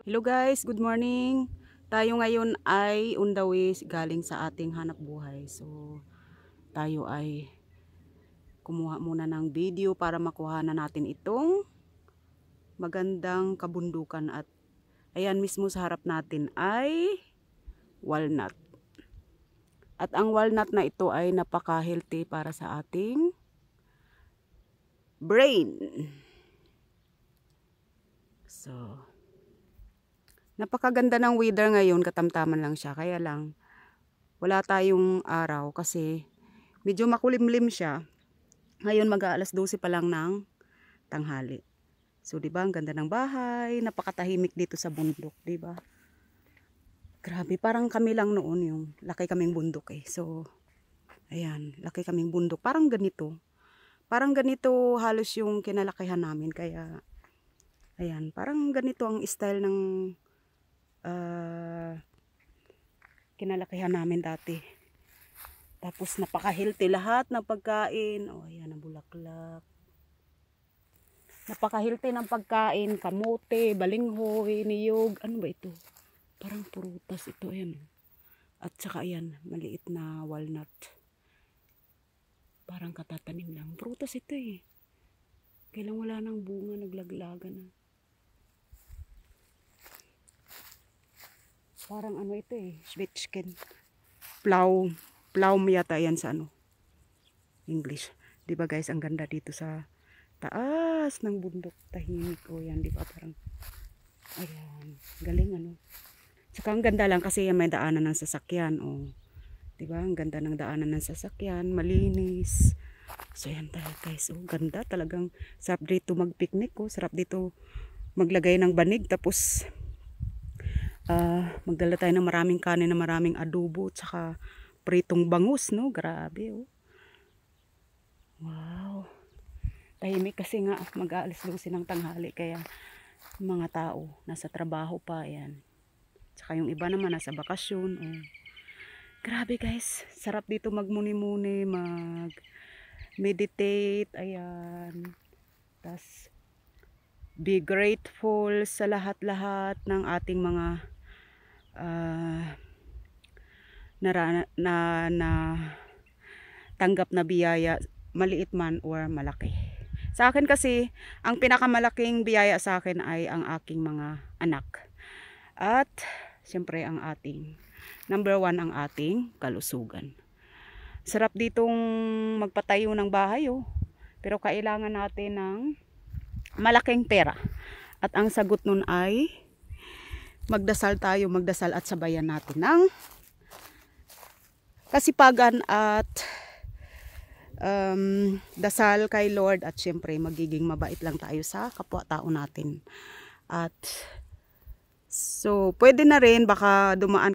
Hello guys, good morning. Tayo ngayon ay on the way galing sa ating hanap buhay. So, tayo ay kumuha muna ng video para makuha na natin itong magandang kabundukan. At ayan mismo sa harap natin ay walnut. At ang walnut na ito ay napaka-healthy para sa ating brain. So, napakaganda ng weather ngayon, katamtaman lang siya. Kaya lang, wala tayong araw kasi medyo makulimlim siya. Ngayon mag-aalas 12 pa lang ng tanghali. So, 'di ba, ang ganda ng bahay, napakatahimik dito sa bundok, 'di ba? Grabe, parang kami lang noon yung laki kaming bundok eh. So, ayan, laki kaming bundok. Parang ganito. Parang ganito halos yung kinalakihan namin. Kaya, ayan, parang ganito ang style ng kinalakihan namin dati. Tapos napaka-healthy lahat ng pagkain. Oh, ayan ang bulaklak. Napaka-healthy ng pagkain, kamote, balinghoy, niyog. Ano ba ito? Parang prutas ito, ayan. At saka ayan, maliit na walnut. Parang katatanim lang. Prutas ito eh. Kailang wala nang bunga, naglaglaga na. Parang ano ito eh, sweet skin. Plum yata yan sa ano, English. Diba guys, ang ganda dito sa taas ng bundok, tahimik. O yan, diba parang, ayan, galing ano. Saka ang ganda lang kasi may daanan ng sasakyan. O, diba, ang ganda ng daanan ng sasakyan, malinis. So yan talaga guys, oh, ganda talagang. Sarap dito mag-picnic, oh. Sarap dito maglagay ng banig. Tapos magdala tayo ng maraming kanin, na maraming adobo, tsaka pritong bangus, no? Grabe, oh. Wow. Tahimik kasi nga mag-aalas 12 ng tanghali, kaya mga tao nasa trabaho pa, yan. Tsaka yung iba naman nasa bakasyon, oh. Grabe guys, sarap dito magmuni-muni, mag-meditate, ayan. Tas be grateful sa lahat-lahat ng ating mga tanggap na biyaya, maliit man or malaki. Sa akin kasi, ang pinakamalaking biyaya sa akin ay ang aking mga anak. At siyempre ang ating number 1, ang ating kalusugan. Sarap ditong magpatayo ng bahay, oh. Pero kailangan natin ng malaking pera. At ang sagot nun ay magdasal tayo, magdasal at sabayan natin ng kasipagan at dasal kay Lord. At syempre magiging mabait lang tayo sa kapwa-tao natin. At so pwede na rin baka dumaan